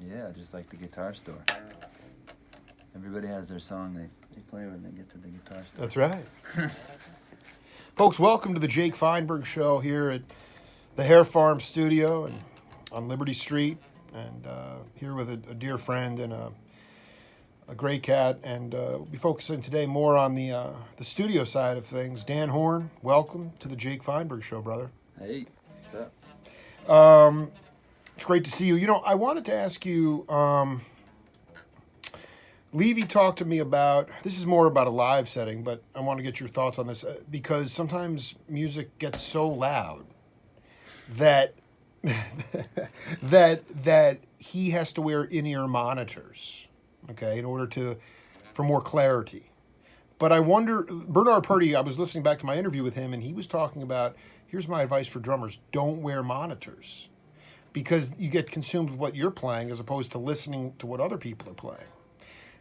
Yeah, just like the guitar store. Everybody has their song they play when they get to the guitar store. That's right. Folks, welcome to the Jake Feinberg Show here at the Hair Farm Studio and on Liberty Street, and here with a dear friend and a great cat, and we'll be focusing today more on the studio side of things. Dan Horne, welcome to the Jake Feinberg Show, brother. Hey, what's up? It's great to see you. You know, I wanted to ask you, Levy talked to me about, this is more about a live setting, but I want to get your thoughts on this, because sometimes music gets so loud that that he has to wear in-ear monitors, okay, in order for more clarity. But I wonder, Bernard Purdy, I was listening back to my interview with him, and he was talking about, here's my advice for drummers: don't wear monitors, because you get consumed with what you're playing as opposed to listening to what other people are playing.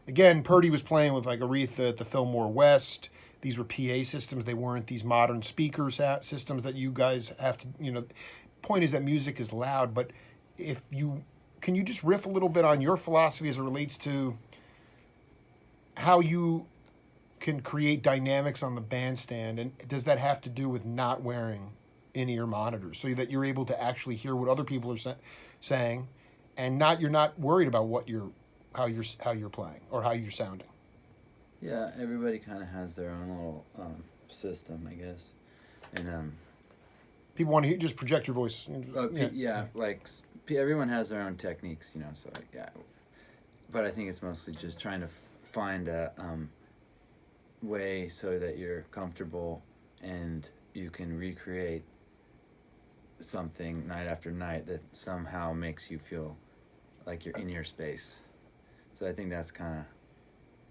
Again, Purdy was playing with like Aretha at the Fillmore West. These were PA systems. They weren't these modern speaker systems that you guys have to, point is that music is loud, but can you just riff a little bit on your philosophy as it relates to how you can create dynamics on the bandstand, and does that have to do with not wearing in-ear monitors so that you're able to actually hear what other people are saying, and you're not worried about how you're playing or how you're sounding? Yeah, everybody kind of has their own little system, I guess, and people want to just project your voice. Everyone has their own techniques, So yeah, but I think it's mostly just trying to find a way so that you're comfortable and you can recreate something night after night that somehow makes you feel like you're in your space. So I think that's kind of,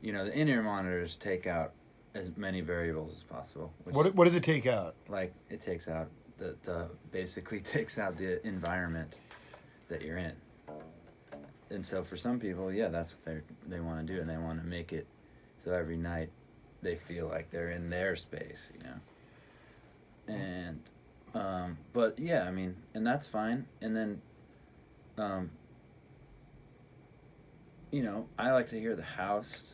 the in-ear monitors take out as many variables as possible. What does it take out? Like, it takes out basically takes out the environment that you're in. And so for some people, yeah, that's what they want to do, and they want to make it so every night they feel like they're in their space, And, but yeah, I mean, and that's fine. And then, I like to hear the house.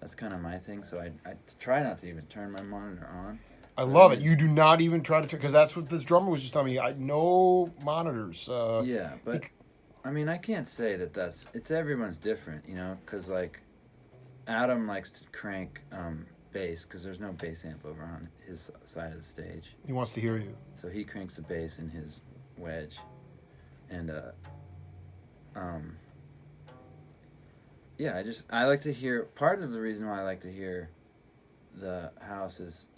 That's kind of my thing, so I try not to even turn my monitor on. I love it. You do not even try to turn, because that's what this drummer was just telling me. No monitors. Yeah, but I mean, I can't say it's everyone's different, because like Adam likes to crank bass, because there's no bass amp over on his side of the stage. He wants to hear you. So he cranks the bass in his wedge, and yeah, I like to hear. Part of the reason why I like to hear the house is,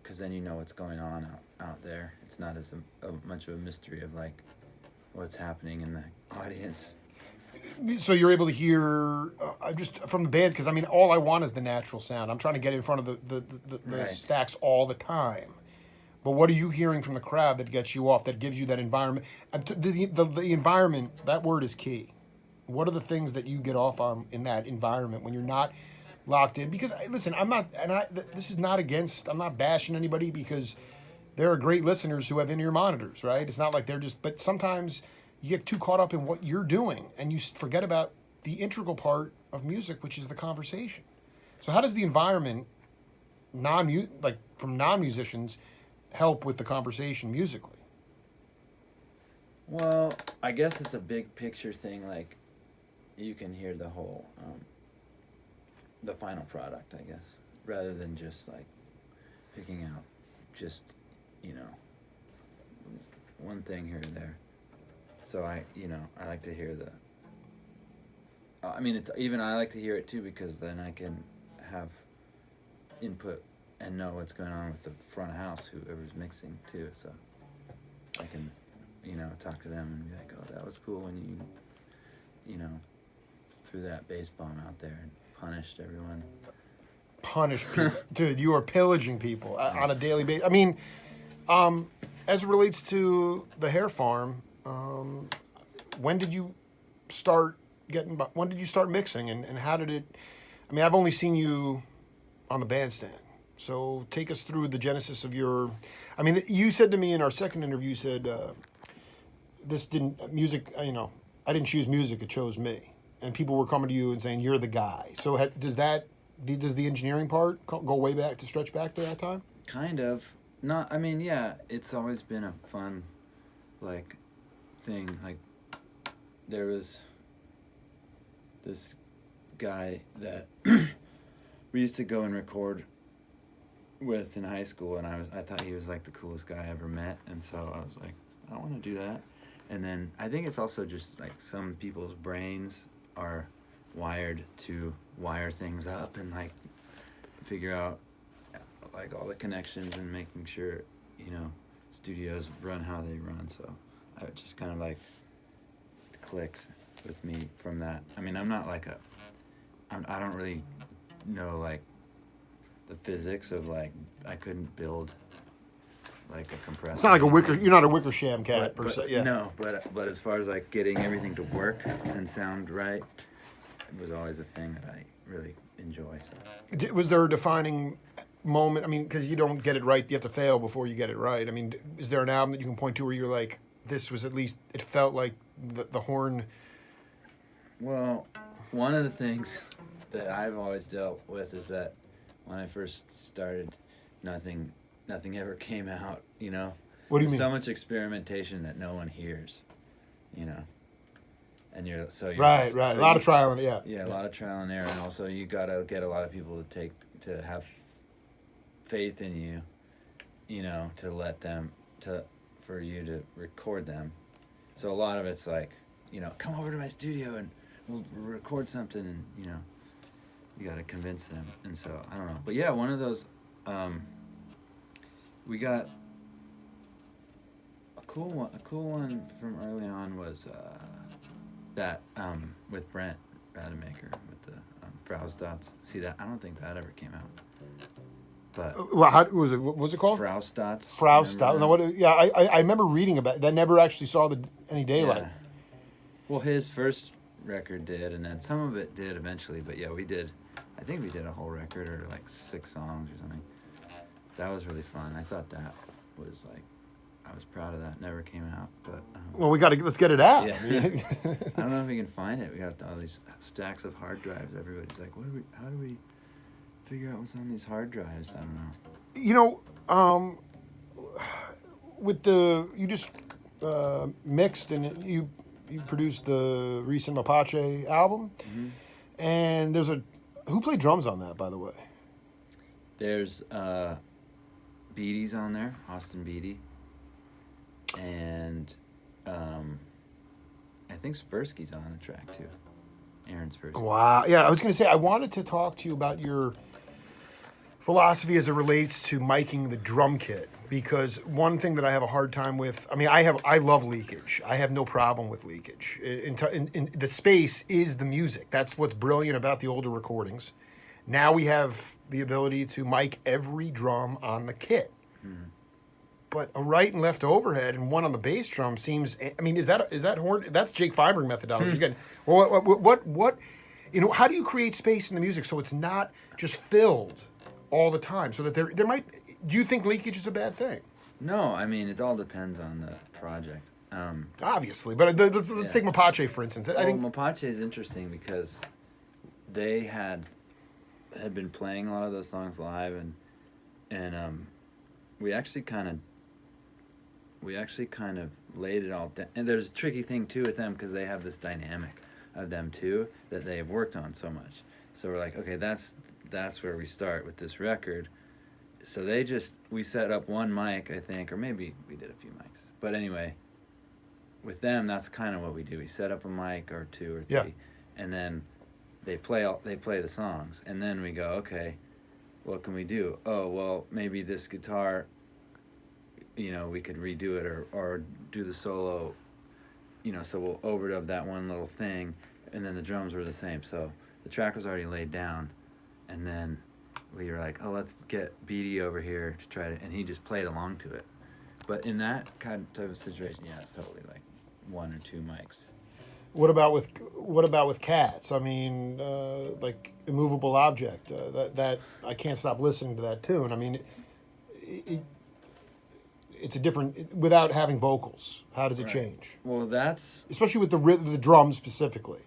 because then you know what's going on out there. It's not as much of a mystery of like what's happening in the audience. So you're able to hear just from the band, because I mean, all I want is the natural sound. I'm trying to get in front of the Right. stacks all the time. But what are you hearing from the crowd that gets you off, that gives you that environment? The environment, that word is key. What are the things that you get off on in that environment when you're not locked in? Because listen, this is not against, I'm not bashing anybody, because there are great listeners who have in-ear monitors, right? It's not like but sometimes you get too caught up in what you're doing and you forget about the integral part of music, which is the conversation. So how does the environment, from non-musicians, help with the conversation musically? Well, I guess it's a big picture thing. Like, you can hear the whole, the final product, I guess, rather than just like picking out just, one thing here and there. So I like to hear I like to hear it too, because then I can have input and know what's going on with the front of house, whoever's mixing too. So I can, talk to them and be like, oh, that was cool when you threw that bass bomb out there and punished everyone. Punish people. Dude, you are pillaging people on a daily basis. I mean, as it relates to the Hair Farm, when did you start mixing, and how did it, I mean, I've only seen you on the bandstand, so take us through the genesis of you said to me in our second interview, you said, music, I didn't choose music; it chose me. And people were coming to you and saying, "You're the guy." So does the engineering part go way back to stretch back to that time? Kind of. Not. I mean, yeah. It's always been a fun, like, thing. Like, there was this guy that we used to go and record with in high school, and I thought he was like the coolest guy I ever met, and so I was like, I want to do that. And then I think it's also just like some people's brains are wired to wire things up and like figure out like all the connections and making sure, you know, studios run how they run. So I just kind of like clicked with me from that. I mean, I'm not like I don't really know like the physics of like, I couldn't build like a compressor. It's not like you're not a Wickersham cat per se. Yeah. No, but as far as like getting everything to work and sound right, it was always a thing that I really enjoy. So. Was there a defining moment? I mean, because you don't get it right, you have to fail before you get it right. I mean, is there an album that you can point to where you're like, this was at least, it felt like the Horne? Well, one of the things that I've always dealt with is that when I first started, nothing ever came out, you know? What do you mean? So much experimentation that no one hears, you know? And you're right. A lot of trial and yeah, a lot of trial and error, and also you gotta get a lot of people to have faith in you, you know, to let them for you to record them. So a lot of it's like, you know, come over to my studio and we'll record something, and you know, you gotta convince them. And so I don't know, but yeah, one of those. We got a cool one from early on was that with Brent Rademacher with the Fraustots. See that? I don't think that ever came out. But well, how was it? What was it called? Fraustots. Fraustots. No, yeah, I remember reading about it. That. Never actually saw any daylight. Yeah. Well, his first record did, and then some of it did eventually. But yeah, we did. I think we did a whole record or like 6 songs or something. That was really fun. I thought that was like, I was proud of that. Never came out, but well, let's get it out. Yeah. I don't know if we can find it. We got all these stacks of hard drives. Everybody's like, how do we figure out what's on these hard drives? I don't know. You know, with you just mixed and you produced the recent Mapache album, and who played drums on that, by the way? There's Beatty's on there, Austin Beatty, and I think Spersky's on a track too, Aaron Spersky. Wow, yeah, I was going to say, I wanted to talk to you about your philosophy as it relates to miking the drum kit, because one thing that I have a hard time with, I mean, I love leakage. I have no problem with leakage. In the space is the music. That's what's brilliant about the older recordings. Now we have the ability to mic every drum on the kit. But a right and left overhead and one on the bass drum seems, I mean, is that Horne? That's Jake Feinberg methodology. Again, what, you know, how do you create space in the music so it's not just filled all the time, so that there might, do you think leakage is a bad thing? No, I mean, it all depends on the project. Obviously, but let's take Mapache, for instance. I think Mapache is interesting because they had been playing a lot of those songs live, and we actually kind of laid it all down. And there's a tricky thing too with them because they have this dynamic of them too that they have worked on so much. So we're like, okay, that's where we start with this record. So we set up one mic, I think, or maybe we did a few mics. But anyway, with them, that's kind of what we do. We set up a mic or 2 or 3, and then they play the songs, and then we go, okay, what can we do? Oh, well, maybe this guitar, you know, we could redo it or do the solo, you know, so we'll overdub that one little thing, and then the drums were the same. So the track was already laid down, and then we were like, oh, let's get Beatty over here to try to, and he just played along to it. But in that kind of type of situation, yeah, it's totally like 1 or 2 mics. What about with Cats? I mean, like Immovable Object. That I can't stop listening to that tune. I mean, it's a different without having vocals. How does it Right. change? Well, that's Especially with the drums specifically.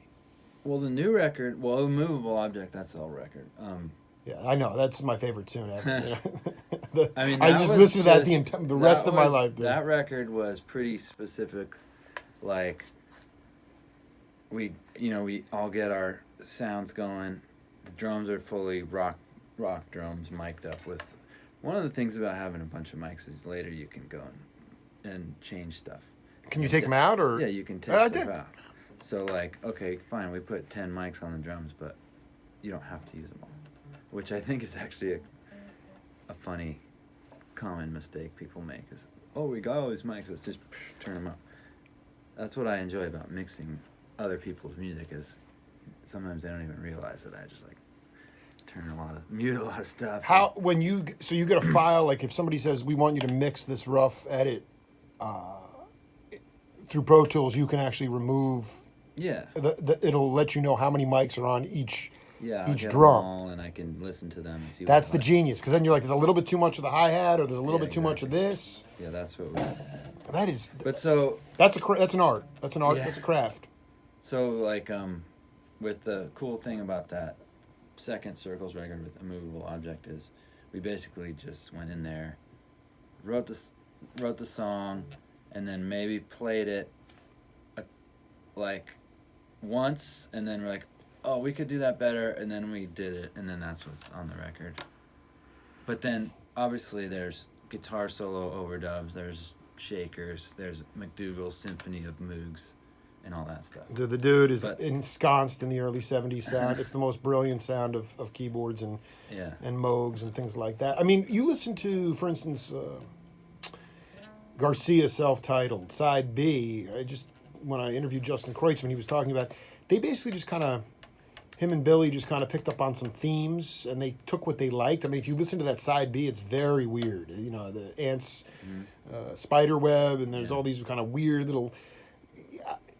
the new record. Well, Immovable Object. That's the whole record. Yeah, I know that's my favorite tune ever. I mean, I that just was listened to that just- the rest of my was- life. Dude. That record was pretty specific. Like, we all get our sounds going. The drums are fully rock drums, mic'd up with. One of the things about having a bunch of mics is later you can go and change stuff. Can you take them out or? Yeah, you can take I stuff did. out. So like, okay, fine, we put 10 mics on the drums, but you don't have to use them all. Which I think is actually a funny, common mistake people make is, oh, we got all these mics, let's just turn them up. That's what I enjoy about mixing other people's music is sometimes they don't even realize that I just like mute a lot of stuff. How when you get a file, like if somebody says we want you to mix this rough edit through Pro Tools, you can actually remove. Yeah. It'll let you know how many mics are on each I'll each get drum. them all and I can listen to them and see. That's what the I like. genius, because then you're like, there's a little bit too much of the hi hat, or there's a little Yeah, bit too much of this. Yeah, that's what we. That is. But so That's an art. That's an art. Yeah. That's a craft. So like with the cool thing about that second Circles record with Immovable Object is we basically just went in there, wrote the song, and then maybe played it like once, and then we're like, oh, we could do that better, and then we did it, and then that's what's on the record. But then obviously there's guitar solo overdubs, there's shakers, there's McDougal's Symphony of Moogs, and all that stuff. The dude is But- ensconced in the early '70s sound. It's the most brilliant sound of keyboards and Yeah. Moogs and things like that. I mean, you listen to, for instance, Garcia self-titled Side B. When I interviewed Justin Kreutzmann, he was talking about they basically just kind of him and Billy just kind of picked up on some themes and they took what they liked. I mean, if you listen to that Side B, it's very weird. You know, the ants, spider web, and there's all these kind of weird little.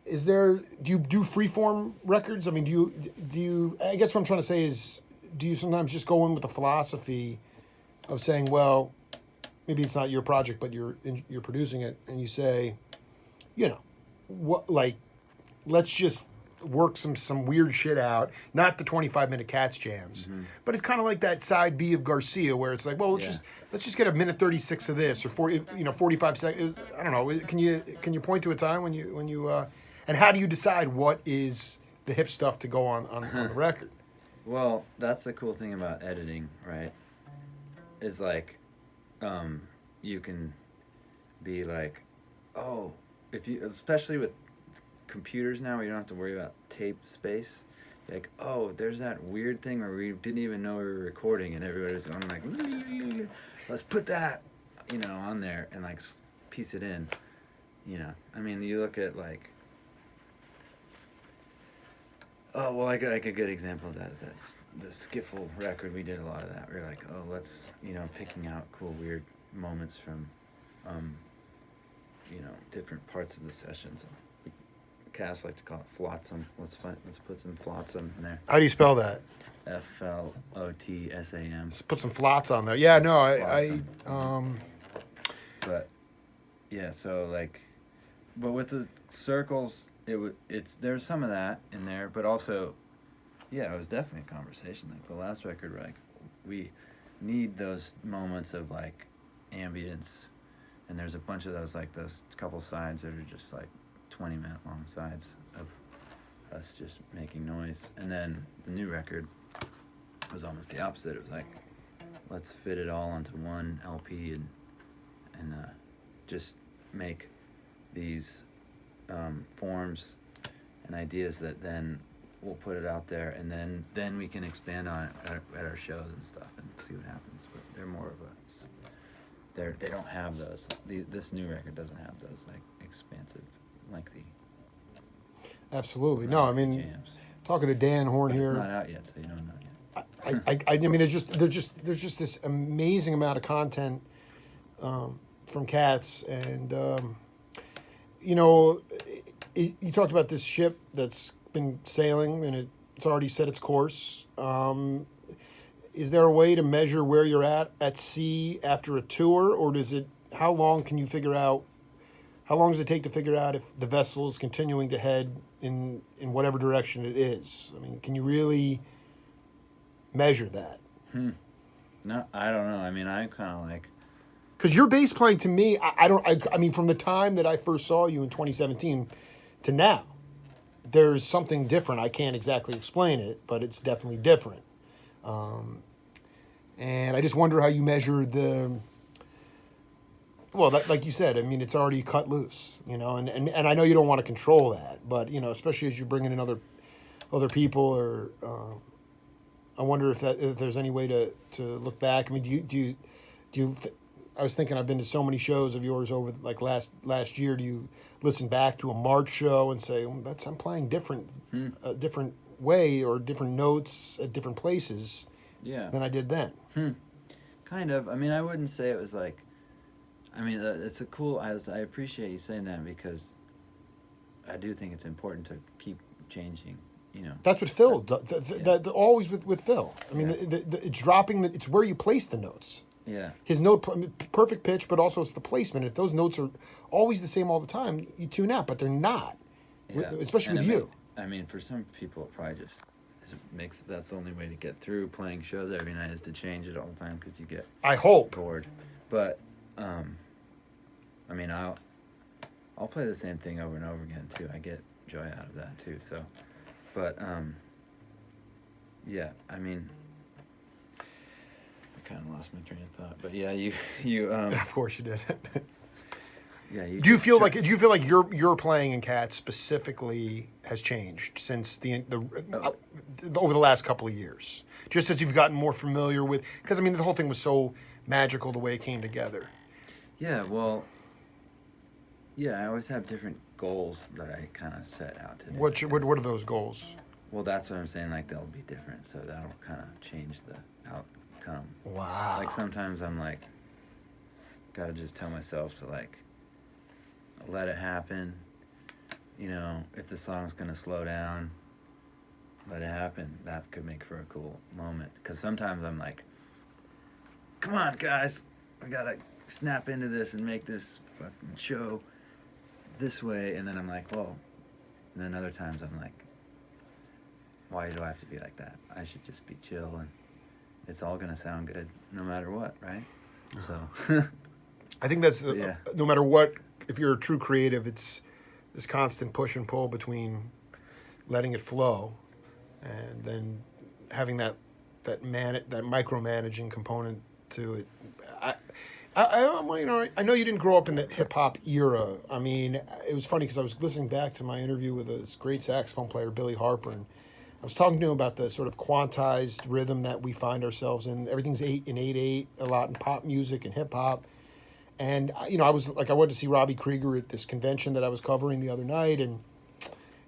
Do you do freeform records? I mean, do you? I guess what I'm trying to say is, do you sometimes just go in with the philosophy of saying, well, maybe it's not your project, but you're producing it, and you say, you know, what like, let's just work some weird shit out. Not the 25-minute Cats jams, but it's kind of like that Side B of Garcia, where it's like, well, let's just get a minute 36 of this or 45 seconds. I don't know. Can you point to a time when you and how do you decide what is the hip stuff to go on the record? Well, that's the cool thing about editing, right? Is like, you can be like, oh, especially with computers now, where you don't have to worry about tape space. You're like, oh, there's that weird thing where we didn't even know we were recording, and everybody was going like, let's put that, on there and like piece it in. I mean, you look at like. Oh, well, like a good example of that is the Skiffle record. We did a lot of that. We were like, oh, let's, picking out cool, weird moments from, different parts of the sessions. Cass like to call it flotsam. Let's put some flotsam in there. How do you spell that? FLOTSAM. Let's put some flots on there. Yeah, no, But yeah, so like, but with the Circles. There's some of that in there, but also, yeah, it was definitely a conversation. Like the last record, like we need those moments of like ambience, and there's a bunch of those like those couple sides that are just like 20-minute long sides of us just making noise. And then the new record was almost the opposite. It was like, let's fit it all onto one LP and just make these forms and ideas that then we'll put it out there, and then we can expand on it at our shows and stuff and see what happens. But they're more of they don't have those. This new record doesn't have those like expansive, lengthy. Absolutely. No, I mean, jams. talking to Dan Horne But here. It's not out yet, so you don't know yet. I mean, there's just this amazing amount of content from Cats, and you talked about this ship that's been sailing and it's already set its course. Is there a way to measure where you're at sea after a tour, or does it how long can you figure out? How long does it take to figure out if the vessel is continuing to head in whatever direction it is? I mean, can you really measure that? No, I don't know. I mean, I'm kind of like, Because your bass playing to me, I mean, from the time that I first saw you in 2017 to now, there's something different. I can't exactly explain it, but it's definitely different. And I just wonder how you measure the. Well, like you said, I mean, it's already cut loose, you know, and I know you don't want to control that, but you know, especially as you bring in other people, or I wonder if there's any way to look back. I mean, do you? I was thinking I've been to so many shows of yours over like last year. Do you listen back to a March show and say, I'm playing different, a different way or different notes at different places yeah, than I did then? kind of. I mean, I wouldn't say it was like. I mean, it's a cool. I appreciate you saying that because I do think it's important to keep changing. You know, That's what Phil does. Always with Phil. I mean, Yeah. it's dropping. It's where you place the notes. yeah, His note, perfect pitch, but also it's the placement. If those notes are always the same all the time, you tune out. But they're not, yeah. especially And with you. I mean, for some people, it probably just makes that's the only way to get through playing shows every night is to change it all the time because you get I hope. bored. But I mean, I'll play the same thing over and over again too. I get joy out of that too. So, but yeah. I mean, I kind of lost my train of thought. But yeah, you Of course you did. yeah. You Do you just feel try- like your playing in Cats specifically has changed since the over the last couple of years? Just as you've gotten more familiar with, because I mean the whole thing was so magical the way it came together. Yeah. Well. Yeah, I always have different goals that I kind of set out to do. What are those goals? Well, that's what I'm saying. Like they'll be different, so that'll kind of change the outcome. Wow. Like sometimes I'm like, gotta just tell myself to like, let it happen. You know, if the song's gonna slow down, let it happen. That could make for a cool moment. Because sometimes I'm like, come on, guys, we gotta snap into this and make this fucking show this way. And then I'm like, whoa. And then other times I'm like, why do I have to be like that? I should just be chill and it's all gonna sound good no matter what, right? So I think that's Yeah. no matter what. If you're a true creative, it's this constant push and pull between letting it flow and then having that micromanaging component to it. I know you didn't grow up in the hip hop era. I mean, it was funny because I was listening back to my interview with this great saxophone player, Billy Harper, and I was talking to him about the sort of quantized rhythm that we find ourselves in. Everything's 8/8/8, a lot in pop music and hip hop. And I was like, I went to see Robbie Krieger at this convention that I was covering the other night, and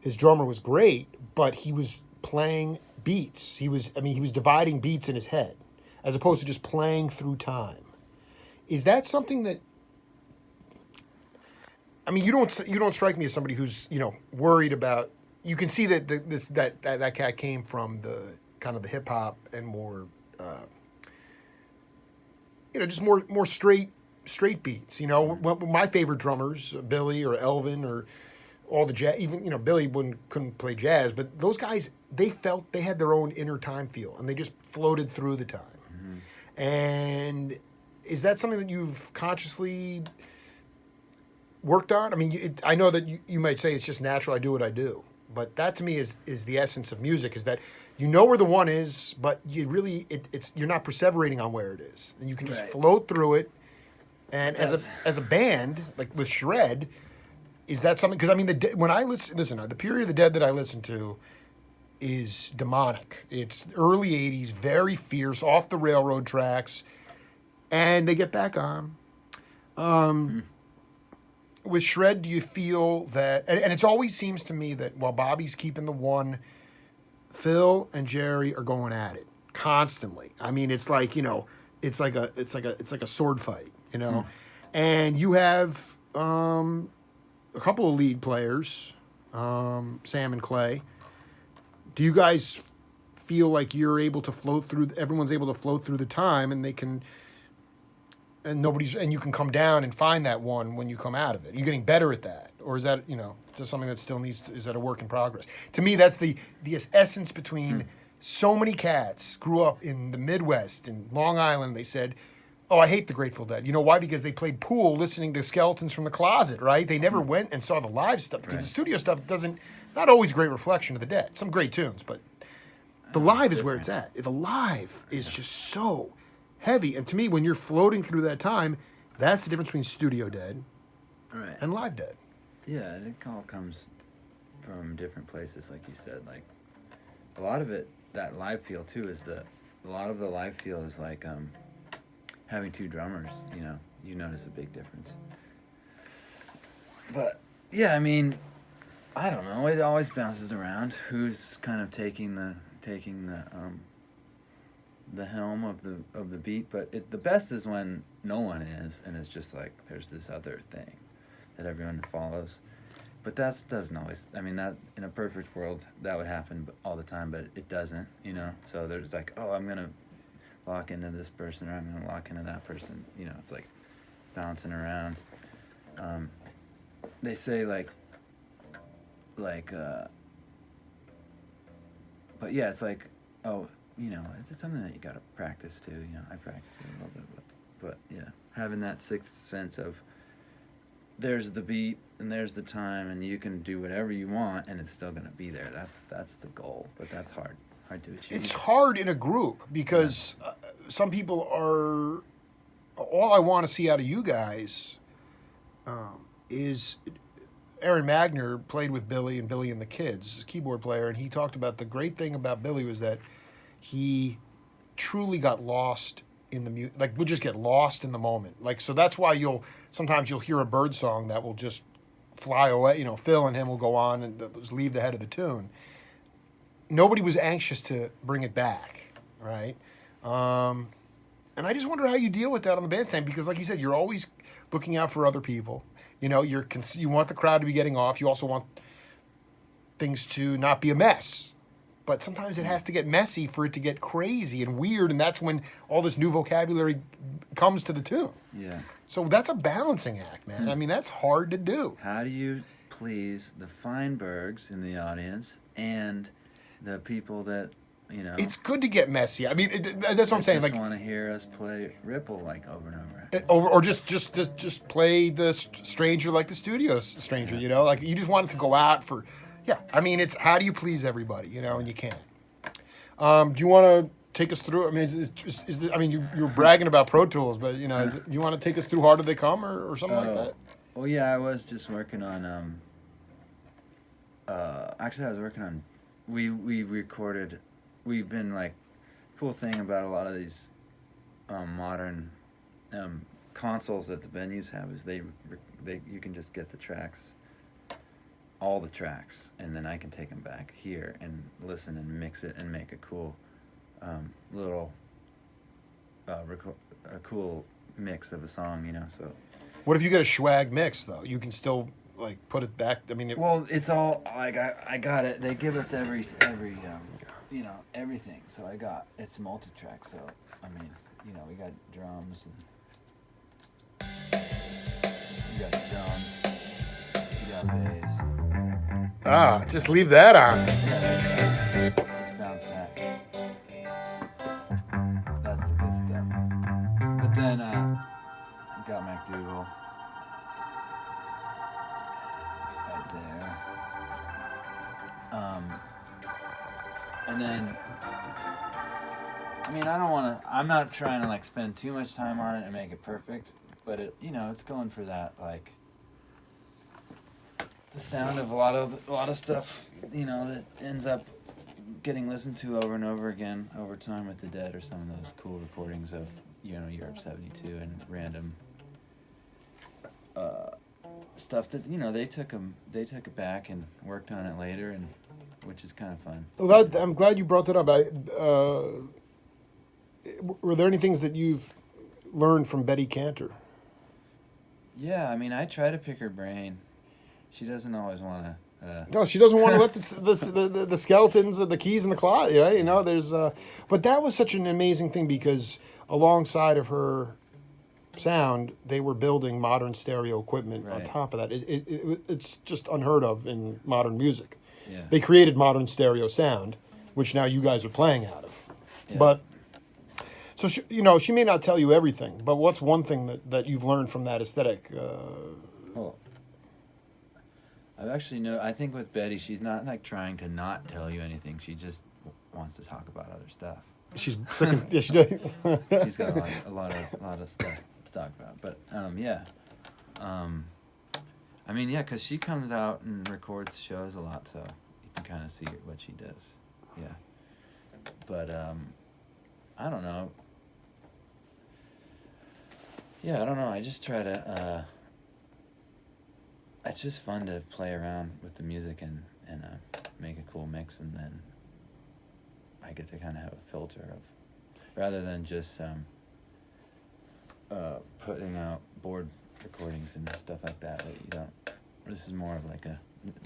his drummer was great, but he was playing beats. He was dividing beats in his head, as opposed to just playing through time. Is that something that? I mean, you don't strike me as somebody who's worried about. You can see that that cat came from the kind of the hip hop and more, just more straight beats. My favorite drummers, Billy or Elvin or all the jazz. Even Billy couldn't play jazz, but those guys they felt they had their own inner time feel and they just floated through the time. Mm-hmm. And is that something that you've consciously worked on? I mean, I know that you might say it's just natural. I do what I do, but that to me is the essence of music. Is that where the one is, but you really you're not perseverating on where it is, and you can just float through it. And as a band, like with Shred, is that something? Because I mean, when I listen, the Period of the Dead that I listen to is demonic. It's early '80s, very fierce, off the railroad tracks. And they get back on. With Shred, do you feel that... And it always seems to me that while Bobby's keeping the one, Phil and Jerry are going at it constantly. I mean, it's like, it's like a sword fight, And you have a couple of lead players, Sam and Clay. Do you guys feel like you're able to float through... Everyone's able to float through the time and they can... and you can come down and find that one when you come out of it. You're getting better at that, or is that just something that still is that a work in progress? To me, that's the essence between so many cats grew up in the Midwest in Long Island. They said, "Oh, I hate the Grateful Dead." You know why? Because they played pool, listening to Skeletons from the Closet. Right? They never went and saw the live stuff because the studio stuff not always a great reflection of the Dead. Some great tunes, but the live is where it's at. The live is just so heavy, and to me, when you're floating through that time, that's the difference between studio Dead and live Dead. Yeah, it all comes from different places, like you said. Like a lot of it, that live feel too, a lot of the live feel is like having two drummers. You notice a big difference. But yeah, I mean, I don't know. It always bounces around. Who's kind of taking the helm of the beat? But the best is when no one is, and it's just like there's this other thing that everyone follows. But that doesn't always. I mean, that in a perfect world that would happen all the time, but it doesn't. So there's like, oh, I'm gonna lock into this person, or I'm gonna lock into that person. It's like bouncing around. They say but yeah, it's like, oh, is it something that you gotta practice too? I practice it a little bit, but yeah, having that sixth sense of there's the beat and there's the time, and you can do whatever you want, and it's still gonna be there. That's the goal, but that's hard to achieve. It's hard in a group because some people are. All I want to see out of you guys is. Aaron Magner played with Billy and the Kids, his keyboard player, and he talked about the great thing about Billy was that he truly got lost in the music. Like, we'll just get lost in the moment. Like, so that's why sometimes you'll hear a bird song that will just fly away. Phil and him will go on and just leave the head of the tune. Nobody was anxious to bring it back, right? And I just wonder how you deal with that on the bandstand, because like you said, you're always looking out for other people. You want the crowd to be getting off. You also want things to not be a mess. But sometimes it has to get messy for it to get crazy and weird, and that's when all this new vocabulary comes to the tune. Yeah. So that's a balancing act, man. I mean, that's hard to do. How do you please the Feinbergs in the audience and the people that, It's good to get messy. I mean, that's what I'm saying. Just like, want to hear us play Ripple over and over. Or just play the stranger like the studio stranger. Like you just want it to go out for. Yeah, I mean, it's how do you please everybody, and you can't. Do you want to take us through? I mean, you're bragging about Pro Tools, but you want to take us through Harder They Come or something like that? Well, yeah, I was just working on. Actually, I was working on. We recorded. We've been like, cool thing about a lot of these modern consoles that the venues have is they you can just get the tracks. All the tracks, and then I can take them back here and listen and mix it and make a cool little a cool mix of a song, So What if you get a swag mix though? You can still like put it back. I mean, well, it's all like I got it. They give us every everything. So it's multi-track. So I mean, we got drums and we got drums, we got bass. Just leave that on. Yeah, just bounce that. That's the good stuff. But then we got MacDougal right there. And then I mean, I'm not trying to like spend too much time on it and make it perfect, but it's going for that like the sound of a lot of stuff, that ends up getting listened to over and over again over time with the Dead, or some of those cool recordings of Europe '72 and random stuff that they took it back and worked on it later, and which is kind of fun. Well, I'm glad you brought that up. Were there any things that you've learned from Betty Cantor? Yeah, I mean, I try to pick her brain. She doesn't always want to. No, she doesn't want to let the skeletons and the keys in the closet. There's. But that was such an amazing thing because alongside of her sound, they were building modern stereo equipment on Right. top of that. It's just unheard of in modern music. Yeah. They created modern stereo sound, which now you guys are playing out of. Yeah. But so she may not tell you everything, but what's one thing that you've learned from that aesthetic? Well, I've actually I think with Betty, she's not like trying to not tell you anything. She just wants to talk about other stuff. She's sick of, yeah, she does. She's got a lot of stuff to talk about. But yeah, I mean, yeah, because she comes out and records shows a lot, so you can kind of see what she does. Yeah. But I don't know. Yeah, I don't know. I just try to. It's just fun to play around with the music and make a cool mix, and then I get to kind of have a filter of, rather than just putting out board recordings and stuff like that. That you don't. This is more of like a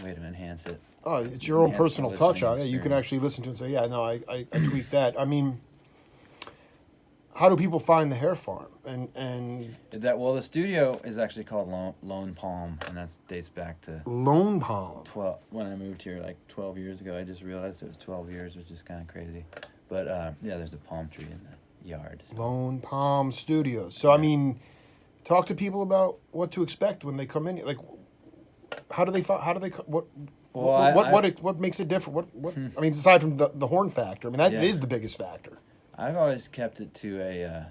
way to enhance it. Oh, it's your own Enhance the personal touch on it. listening You can experience. actually listen to it and say, yeah, no, I tweaked that. I mean, how do people find the Hair Farm? And The studio is actually called Lone Palm, and that dates back to Lone Palm. 12 when I moved here like 12 years ago. I just realized it was 12 years, which is kind of crazy. But yeah, there's a palm tree in the yard. So. Lone Palm Studios. So, I mean, talk to people about what to expect when they come in. Like, how do they what Well, what makes it different? I mean, aside from the horn factor, I mean that is Yeah. the biggest factor. I've always kept it to a,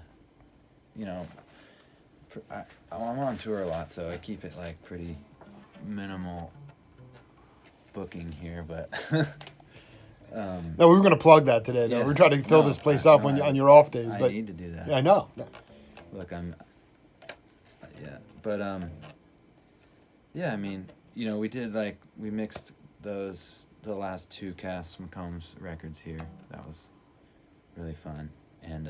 I'm on tour a lot, so I keep it like pretty minimal booking here, but. No, we were going to plug that today. Though. Yeah. We were trying to fill No, this place I- up no, on your off days, I but need to do that. yeah, I know. Look, but yeah, I mean, we did we mixed the last two Cass McCombs records here. That was really fun, and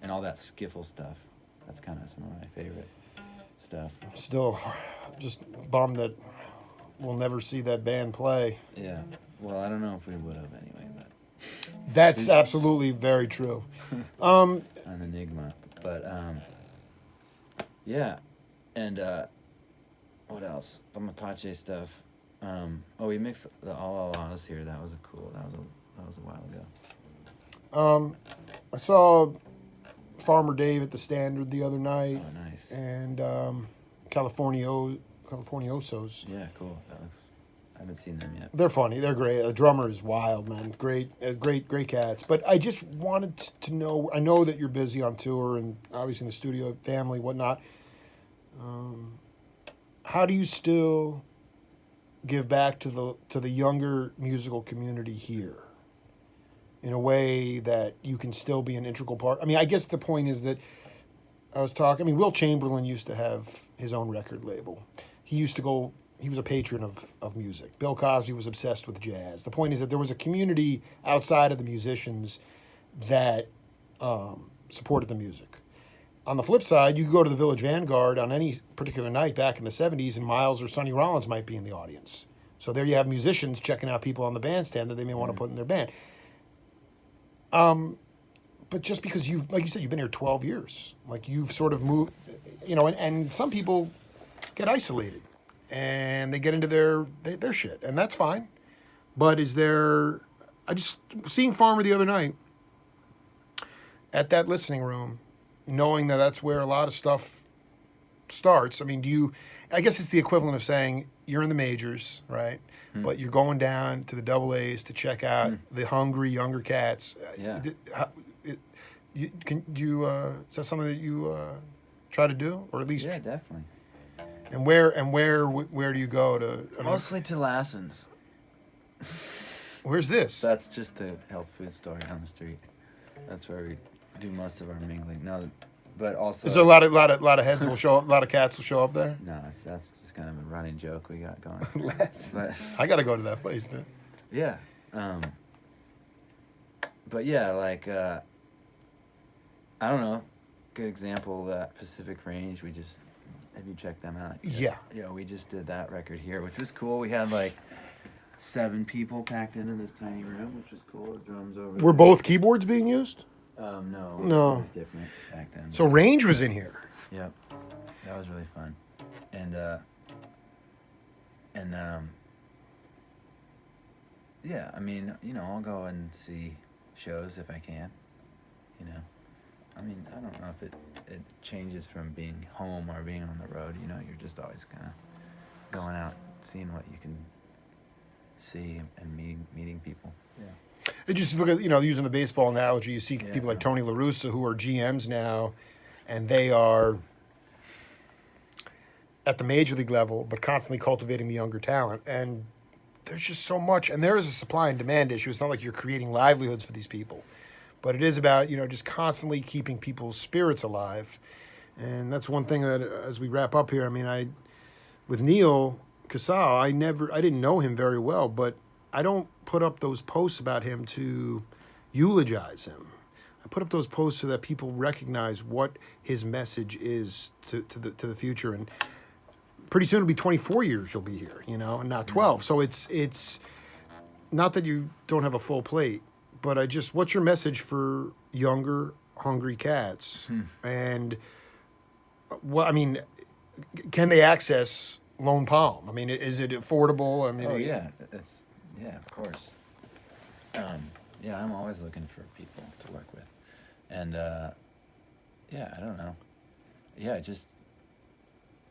all that skiffle stuff. That's kind of some of my favorite stuff. Still, just bummed that we'll never see that band play. Yeah. Well, I don't know if we would have anyway, but That's Who's- absolutely very true. an enigma. But yeah, and what else? The Mapache stuff. We mixed the All Allahs here. That was that was a while ago. I saw Farmer Dave at the Standard the other night, Oh, nice. and Californiosos. Yeah, cool. That looks. I haven't seen them yet. They're funny. They're great. The drummer is wild, man. Great cats. But I just wanted to know. I know that you're busy on tour and obviously in the studio, family, whatnot. How do you still give back to the younger musical community here in a way that you can still be an integral part? I mean, I guess the point is that I was talking. I mean, Will Chamberlain used to have his own record label. He used to go. He was a patron of music. Bill Cosby was obsessed with jazz. The point is that there was a community outside of the musicians that supported the music. On the flip side, you could go to the Village Vanguard on any particular night back in the 70s, and Miles or Sonny Rollins might be in the audience. So there you have musicians checking out people on the bandstand that they may want to put in their band. But just because like you said, you've been here 12 years. Like you've sort of moved, and some people get isolated. And they get into their shit, and that's fine. But I just seeing Farmer the other night at that listening room, knowing that that's where a lot of stuff starts. I mean, I guess it's the equivalent of saying you're in the majors, right? But you're going down to the double A's to check out the hungry younger cats. Yeah. Is that something that you try to do, or at least? Yeah, definitely. And where do you go to? I mean, Mostly to Lassen's. where's this? That's just the health food store down the street. That's where we do most of our mingling. No, but also. Is there a lot of heads will show up? A lot of cats will show up there. No, that's just kind of a running joke we got going. But I got to go to that place, man. yeah, but yeah, I don't know. Good example of that Pacific Range. Have you checked them out? Yeah. Yeah, we just did that record here, which was cool. We had 7 people packed into this tiny room, which was cool. The drums over. Were both keyboards being used? No. No. It was different back then. So Range was in here. Yep. That was really fun. And yeah, I mean, I'll go and see shows if I can. I mean, I don't know if it changes from being home or being on the road. You're just always kind of going out, seeing what you can see and meeting people. Yeah. And just look at, using the baseball analogy, you see Yeah, people like Tony La Russa who are GMs now, and they are at the major league level, but constantly cultivating the younger talent. And there's just so much, and there is a supply and demand issue. It's not like you're creating livelihoods for these people, but it is about, just constantly keeping people's spirits alive. And that's one thing that, as we wrap up here, I mean, with Neil Casal, I didn't know him very well, but I don't put up those posts about him to eulogize him. I put up those posts so that people recognize what his message is to the future. And pretty soon it'll be 24 years you'll be here, and not 12. So it's not that you don't have a full plate, but what's your message for younger, hungry cats? And can they access Lone Palm? I mean, is it affordable? I mean, oh yeah, of course. Yeah, I'm always looking for people to work with, and yeah, I don't know. Yeah,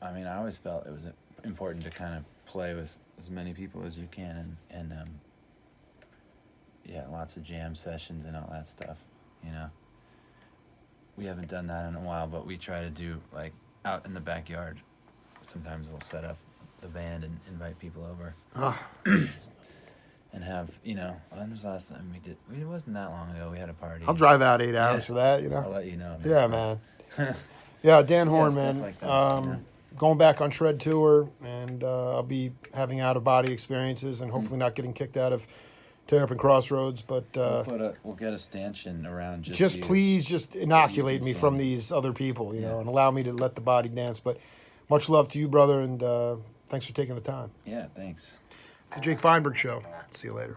I always felt it was important to kind of play with as many people as you can, and yeah, lots of jam sessions and all that stuff. We haven't done that in a while, but we try to do like out in the backyard. Sometimes we'll set up the band and invite people over. And have, when was the last time we did? It wasn't that long ago. We had a party. I'll drive out 8 hours for that, I'll let you know. Yeah, man. Yeah, Dan Horne, man. Like that, Going back on Shred Tour, and I'll be having out-of-body experiences and hopefully not getting kicked out of Terrapin Crossroads. But we'll get a stanchion around just please just inoculate me from these other people, and allow me to let the body dance. But much love to you, brother, and thanks for taking the time. Yeah, thanks. It's the Jake Feinberg Show. See you later.